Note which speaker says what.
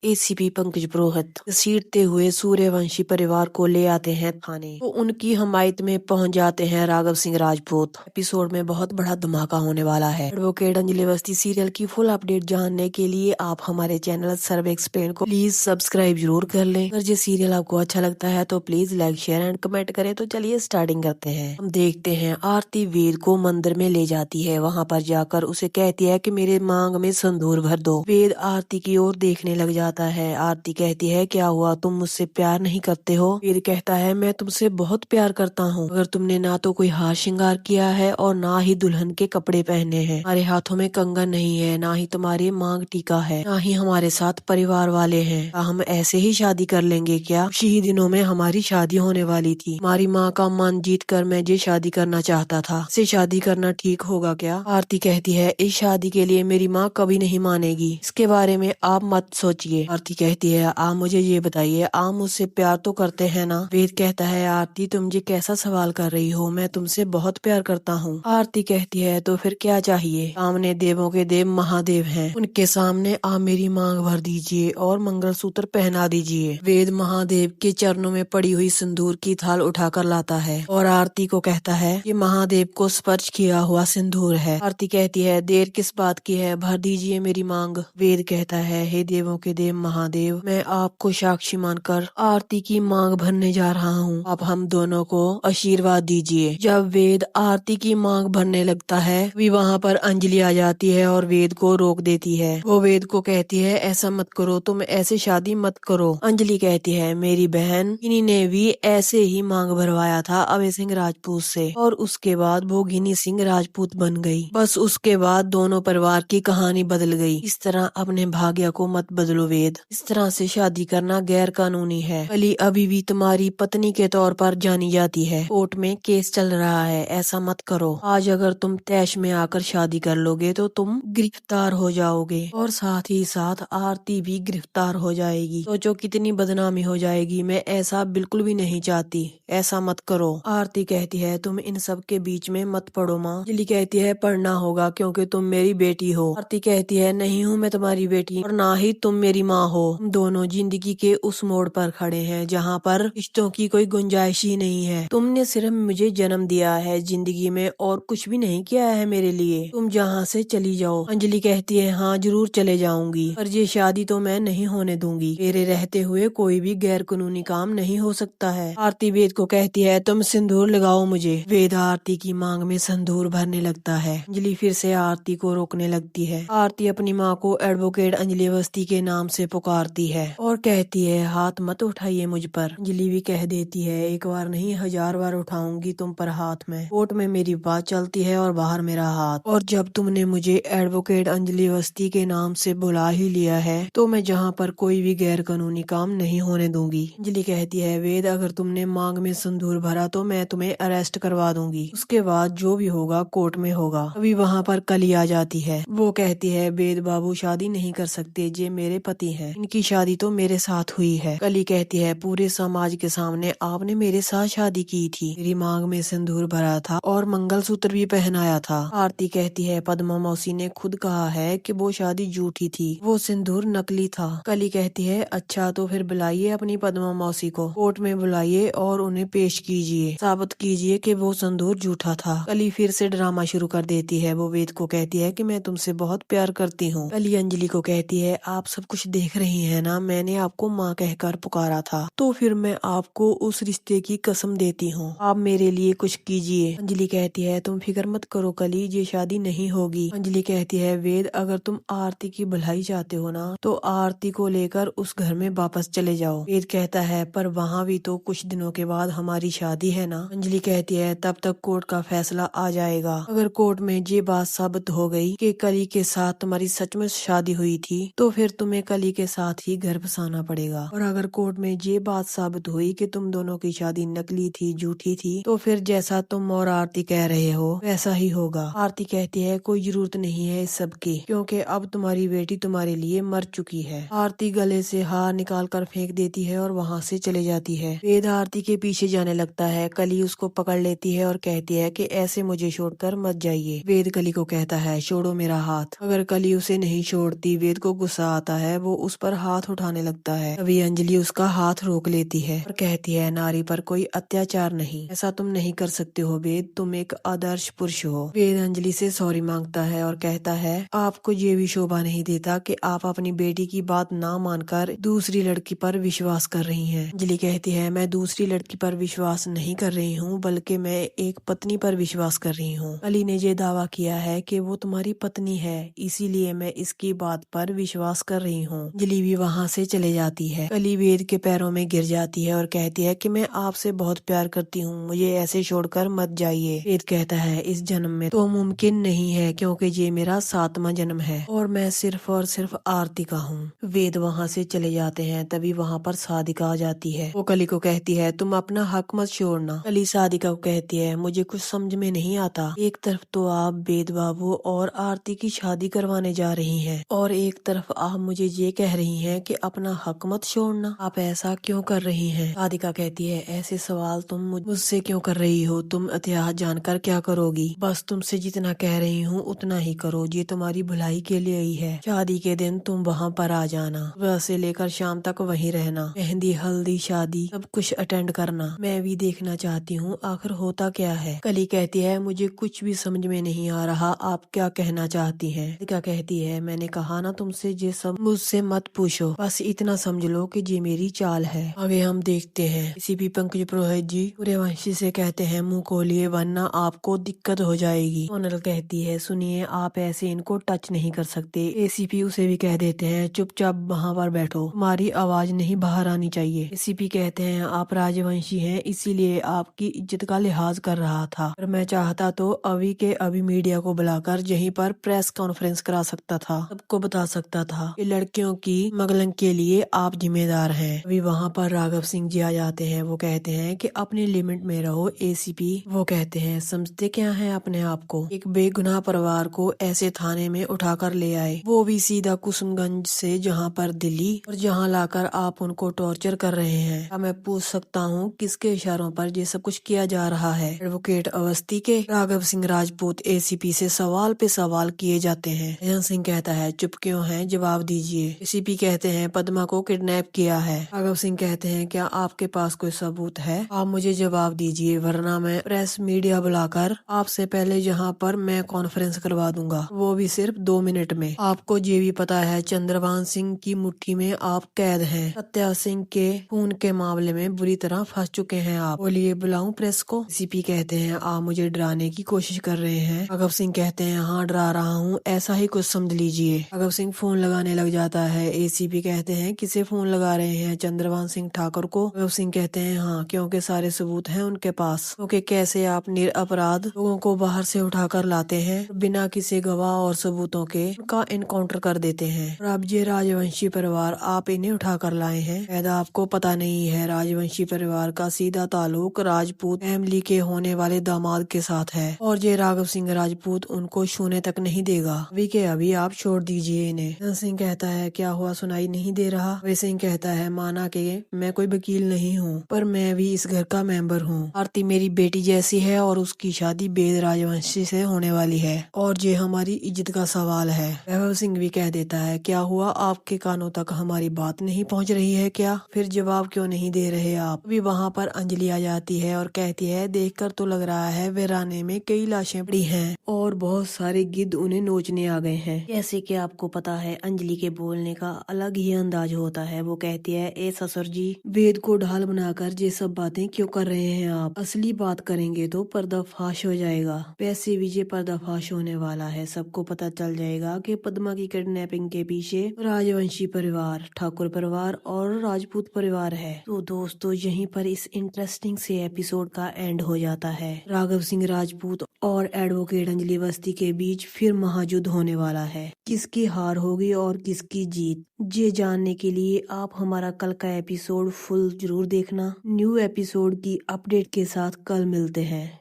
Speaker 1: ACP Pankaj पुरोहित घसीटते हुए सूर्यवंशी परिवार को ले आते हैं थाने, तो उनकी हमायत में पहुंच जाते हैं राघव सिंह राजपूत। एपिसोड में बहुत बड़ा धमाका होने वाला है। एडवोकेट अंजलि अवस्थी सीरियल की फुल अपडेट जानने के लिए आप हमारे चैनल सर्वे एक्सप्लेन को प्लीज सब्सक्राइब जरूर कर लें। अगर ये सीरियल आपको अच्छा लगता है तो please like share and comment करें। तो चलिए स्टार्टिंग करते हैं। हम देखते हैं आरती वेद को मंदिर में ले जाती है। वहाँ पर जाकर उसे कहती है कि मेरे मांग में संदूर भर दो। वेद आरती की ओर देखने लग जाता है। आरती कहती है क्या हुआ, तुम मुझसे प्यार नहीं करते हो? वेद कहता है मैं तुमसे बहुत प्यार करता हूँ, मगर तुमने ना तो कोई हार श्रृंगार किया है और ना ही दुल्हन के कपड़े पहने हैं। हमारे हाथों में कंगन नहीं है, ना ही तुम्हारे मांग टीका है, ना ही हमारे साथ परिवार वाले हैं। क्या हम ऐसे ही शादी कर लेंगे क्या? कुछ ही दिनों में हमारी शादी होने वाली थी। हमारी माँ का मन जीत कर मैं ये शादी करना चाहता था। इसे शादी करना ठीक होगा क्या? आरती कहती है इस शादी के लिए मेरी माँ कभी नहीं मानेगी, इसके बारे में आप मत सोचिए। आरती कहती है आप मुझे ये बताइए, आप मुझसे प्यार तो करते हैं ना? वेद कहता है आरती तुम ये कैसा सवाल कर रही हो, मैं तुमसे बहुत प्यार करता हूँ। आरती कहती है तो फिर क्या चाहिए? सामने देवों के देव महादेव हैं, उनके सामने आप मेरी मांग भर दीजिए और मंगलसूत्र पहना दीजिए। वेद महादेव के चरणों में पड़ी हुई सिंदूर की थाल उठाकर लाता है और आरती को कहता है ये महादेव को स्पर्श किया हुआ सिंदूर है। आरती कहती है देर किस बात की है, भर दीजिए मेरी मांग। वेद कहता है हे देवों के देव महादेव, मैं आपको साक्षी मानकर आरती की मांग भरने जा रहा हूँ, आप हम दोनों को आशीर्वाद दीजिए। जब वेद आरती की मांग भरने लगता है भी वहाँ पर अंजलि आ जाती है और वेद को रोक देती है। वो वेद को कहती है ऐसा मत करो, तुम ऐसे शादी मत करो। अंजलि कहती है मेरी बहन इन्हीं ने भी ऐसे ही मांग भरवाया था अभय सिंह राजपूत से और उसके बाद भोगिनी सिंह राजपूत बन गई। बस उसके बाद दोनों परिवार की कहानी बदल गई। इस तरह अपने भाग्य को मत बदलो वेद, इस तरह से शादी करना गैर कानूनी है। कली अभी भी तुम्हारी पत्नी के तौर पर जानी जाती है, कोर्ट में केस चल रहा है, ऐसा मत करो। आज अगर तुम तैश में आकर शादी कर लोगे तो तुम गिरफ्तार हो जाओगे और साथ ही साथ आरती भी गिरफ्तार हो जाएगी। सोचो कितनी बदनामी हो जाएगी, मैं ऐसा बिल्कुल भी नहीं चाहती, ऐसा मत करो। आरती कहती है तुम इन सब के बीच में मत पड़ो माँ। अंजलि कहती है पढ़ना होगा क्योंकि तुम मेरी बेटी हो। आरती कहती है नहीं हूँ मैं तुम्हारी बेटी और ना ही तुम मेरी माँ हो। हम दोनों जिंदगी के उस मोड़ पर खड़े हैं जहाँ पर रिश्तों की कोई गुंजाइश ही नहीं है। तुमने सिर्फ मुझे जन्म दिया है जिंदगी में और कुछ भी नहीं किया है मेरे लिए, तुम जहाँ से चली जाओ। अंजलि कहती है हाँ जरूर चले जाऊंगी, पर ये शादी तो मैं नहीं होने दूंगी। मेरे रहते हुए कोई भी गैर कानूनी काम नहीं हो सकता है। आरती वेद को कहती है तुम सिंदूर लगाओ मुझे। वेद आरती की मांग में सिंदूर भरने लगता है। अंजलि फिर से आरती को रोकने लगती है। आरती अपनी माँ को एडवोकेट अंजलि अवस्थी के नाम से पुकारती है और कहती है हाथ मत उठाइए मुझ पर। अंजलि भी कह देती है एक बार नहीं 1000 बार उठाऊंगी तुम पर हाथ में। कोर्ट में मेरी बात चलती है और बाहर मेरा हाथ, और जब तुमने मुझे एडवोकेट अंजलि अवस्थी के नाम से बुला ही लिया है तो मैं जहाँ पर कोई भी गैर कानूनी काम नहीं होने दूंगी। अंजलि कहती है वेद अगर तुमने मांग में सिंदूर भरा तो मैं तुम्हें अरेस्ट करवा दूंगी, उसके बाद जो भी होगा कोर्ट में होगा। अभी वहाँ पर कली आ जाती है। वो कहती है वेद बाबू शादी नहीं कर सकते, ये मेरे पति हैं, इनकी शादी तो मेरे साथ हुई है। कली कहती है पूरे समाज के सामने आपने मेरे साथ शादी की थी, मेरी मांग में सिंदूर भरा था और मंगलसूत्र भी पहनाया था। आरती कहती है पद्मा मौसी ने खुद कहा है कि वो शादी झूठी थी, वो सिंदूर नकली था। कली कहती है अच्छा तो फिर बुलाइए अपनी पद्मा मौसी को, कोर्ट में बुलाइए और उन्हें पेश कीजिए, साबित कीजिए कि वो सिंदूर झूठा था। कली फिर से ड्रामा शुरू कर देती है। वो वेद को कहती है कि मैं तुमसे बहुत प्यार करती हूँ। कली अंजलि को कहती है आप सब कुछ देख रही है ना, मैंने आपको माँ कहकर पुकारा था, तो फिर मैं आपको उस रिश्ते की कसम देती हूँ, आप मेरे लिए कुछ कीजिए। अंजलि कहती है तुम फिक्र मत करो कली, ये शादी नहीं होगी। अंजलि कहती है वेद अगर तुम आरती की भलाई चाहते हो ना तो आरती को लेकर उस घर में वापस चले जाओ। वेद कहता है पर वहाँ भी तो कुछ दिनों के बाद हमारी शादी है ना। अंजलि कहती है तब तक कोर्ट का फैसला आ जाएगा, अगर कोर्ट में ये बात साबित हो गई कि कली के साथ तुम्हारी सचमुच शादी हुई थी तो फिर तुम्हें कली के साथ ही घर बसाना पड़ेगा, और अगर कोर्ट में ये बात साबित हुई कि तुम दोनों की शादी नकली थी, झूठी थी, तो फिर जैसा तुम और आरती कह रहे हो वैसा ही होगा। आरती कहती है कोई जरूरत नहीं है इस सब की, क्योंकि अब तुम्हारी बेटी तुम्हारे लिए मर चुकी है। आरती गले से हार निकाल कर फेंक देती है और वहाँ से चले जाती है। वेद आरती के पीछे जाने लगता है। कली उसको पकड़ लेती है और कहती है कि ऐसे मुझे छोड़कर मत जाइए। वेद कली को कहता है छोड़ो मेरा हाथ। अगर कली उसे नहीं छोड़ती, वेद को गुस्सा आता है, वो वो उस पर हाथ उठाने लगता है। तभी अंजलि उसका हाथ रोक लेती है और कहती है, नारी पर कोई अत्याचार नहीं, ऐसा तुम नहीं कर सकते हो वेद, तुम एक आदर्श पुरुष हो। वेद अंजलि से सॉरी मांगता है और कहता है, आपको ये भी शोभा नहीं देता कि आप अपनी बेटी की बात ना मानकर दूसरी लड़की पर विश्वास कर रही हैं। अंजलि कहती है, मैं दूसरी लड़की पर विश्वास नहीं कर रही हूँ, बल्कि मैं एक पत्नी पर विश्वास कर रही हूँ। अली ने ये दावा किया है कि वो तुम्हारी पत्नी है, इसीलिए मैं इसकी बात पर विश्वास कर रही हूँ। अंजलि भी वहाँ से चले जाती है। अली वेद के पैरों में गिर जाती है और कहती है कि मैं आपसे बहुत प्यार करती हूँ, मुझे ऐसे छोड़कर मत जाइए। वेद कहता है, इस जन्म में तो मुमकिन नहीं है, क्योंकि ये मेरा 7वां जन्म है और मैं सिर्फ और सिर्फ आरती का हूँ। वेद वहाँ से चले जाते हैं। तभी वहाँ पर सादिका आ जाती है। वो कली को कहती है, तुम अपना हक मत छोड़ना। कली सादिका को कहती है, मुझे कुछ समझ में नहीं आता, एक तरफ तो आप वेद बाबू और आरती की शादी करवाने जा रही हैं और एक तरफ आप मुझे ये कह रही हैं कि अपना हक मत छोड़ना। आप ऐसा क्यों कर रही हैं? सादिका कहती है, ऐसे सवाल तुम मुझसे क्यों कर रही हो? तुम इतिहास जानकर क्या करोगी? बस तुमसे जितना कह रही हूँ उतना ही करो, ये तुम्हारी भलाई के लिए ही है। शादी के दिन तुम वहाँ पर आ जाना, सुबह से लेकर शाम तक वहीं रहना, मेहंदी हल्दी शादी सब कुछ अटेंड करना। मैं भी देखना चाहती हूँ आखिर होता क्या है। कली कहती है, मुझे कुछ भी समझ में नहीं आ रहा, आप क्या कहना चाहती हैं? सादिका कहती है, मैंने कहा ना तुमसे ये सब मुझसे मत पूछो, बस इतना समझ लो कि ये मेरी चाल है। आगे हम देखते हैं किसी भी पंकज पुरोहित जी सूर्यवंशी से कहते हैं, मुंह खोलिए वरना आपको दिक्कत हो जाएगी। सोनल कहती है, सुनिए आप ऐसे इनको टच नहीं कर सकते। एसीपी उसे भी कह देते हैं, चुपचाप वहाँ पर बैठो, तुम्हारी आवाज नहीं बाहर आनी चाहिए। एसीपी कहते हैं, आप राजवंशी हैं, इसीलिए आपकी इज्जत का लिहाज कर रहा था, पर मैं चाहता तो अभी के अभी मीडिया को बुलाकर यहीं पर प्रेस कॉन्फ्रेंस करा सकता था, सबको बता सकता था कि लड़कियों की मगलन के लिए आप जिम्मेदार हैं। अभी वहाँ पर राघव सिंह जी आ जाते हैं। वो कहते हैं कि अपने लिमिट में रहो एसीपी। वो कहते हैं, समझते क्या है अपने आप को, एक बेगुनाह परिवार को ऐसे थाने में उठाकर ले आए, वो भी सीधा कुसुमगंज से, जहाँ पर दिल्ली, और जहाँ लाकर आप उनको टॉर्चर कर रहे हैं। क्या मैं पूछ सकता हूँ किसके इशारों पर ये सब कुछ किया जा रहा है? एडवोकेट अवस्थी के। राघव सिंह राजपूत एसीपी से सवाल पे सवाल किए जाते हैं। जयंत सिंह कहता है, चुप क्यों हैं, जवाब दीजिए। एसीपी कहते हैं, पद्मा को किडनैप किया है। राघव सिंह कहते हैं, क्या आपके पास कोई सबूत है? आप मुझे जवाब दीजिए, वरना मैं प्रेस मीडिया बुलाकर आपसे पहले यहाँ पर मैं कॉन्फ्रेंस करवा दूंगा, वो भी सिर्फ 2 मिनट में। आपको ये भी पता है चंद्रभान सिंह की मुट्ठी में आप कैद हैं। सत्या सिंह के खून के मामले में बुरी तरह फंस चुके हैं आप। बोलिए, बुलाऊं प्रेस को? एसीपी कहते हैं, आप मुझे डराने की कोशिश कर रहे हैं। राघव सिंह कहते हैं, हाँ डरा रहा हूँ, ऐसा ही कुछ समझ लीजिए। राघव सिंह फोन लगाने लग जाता है। एसीपी कहते हैं, किसे फोन लगा रहे हैं? चंद्रभान सिंह ठाकुर को। राघव सिंह कहते हैं, हाँ, क्योंकि सारे सबूत हैं उनके पास। क्योंकि कैसे आप निरपराध लोगों को बाहर से उठाकर लाते हैं, बिना किसी गवाह और सबूतों के उनका इनकाउंटर कर देते हैं। और अब ये राजवंशी परिवार आप इन्हें उठाकर लाए हैं। शायद आपको पता नहीं है, राजवंशी परिवार का सीधा ताल्लुक राजपूत फैमिली के होने वाले दामाद के साथ है और ये राघव सिंह राजपूत उनको छूने तक नहीं देगा। अभी के अभी आप छोड़ दीजिए इन्हें। जयंत सिंह कहता है, क्या हुआ, सुनाई नहीं दे रहा? वे सिंह कहता है, माना कि मैं कोई वकील नहीं हूँ, पर मैं भी इस घर का मेंबर हूँ। आरती मेरी बेटी जैसी है और उसकी शादी वेद राजवंशी से होने वाली है और ये हमारी इज्जत का सवाल है। वैभव सिंह भी कह देता है, क्या हुआ, आपके कानों तक हमारी बात नहीं पहुँच रही है क्या? फिर जवाब क्यों नहीं दे रहे आप? अभी वहाँ पर अंजलि आ जाती है और कहती है, देखकर तो लग रहा है वीराने में कई लाशें पड़ी हैं और बहुत सारे गिद्ध उन्हें नोचने आ गए हैं। जैसे कि आपको पता है, अंजलि के बोलने का अलग ही अंदाज होता है। वो कहती है, ए ससुर जी, वेद को ढाल बनाकर ये सब बातें क्यों कर रहे हैं आप? असली बात करेंगे तो पर्दाफाश हो जाएगा। वैसे भी ये पर्दाफाश होने वाला है, सबको पता चल जाएगा कि पद्मा की किडनैपिंग के पीछे राजवंशी परिवार, ठाकुर परिवार और राजपूत परिवार है। तो दोस्तों, यहीं पर इस इंटरेस्टिंग से एपिसोड का एंड हो जाता है। राघव सिंह राजपूत और एडवोकेट अंजलि अवस्थी के बीच फिर महायुद्ध होने वाला है। किसकी हार होगी और किसकी जीत, ये जानने के लिए आप हमारा कल का एपिसोड फुल जरूर देखना। न्यू एपिसोड की अपडेट के साथ कल मिलते हैं।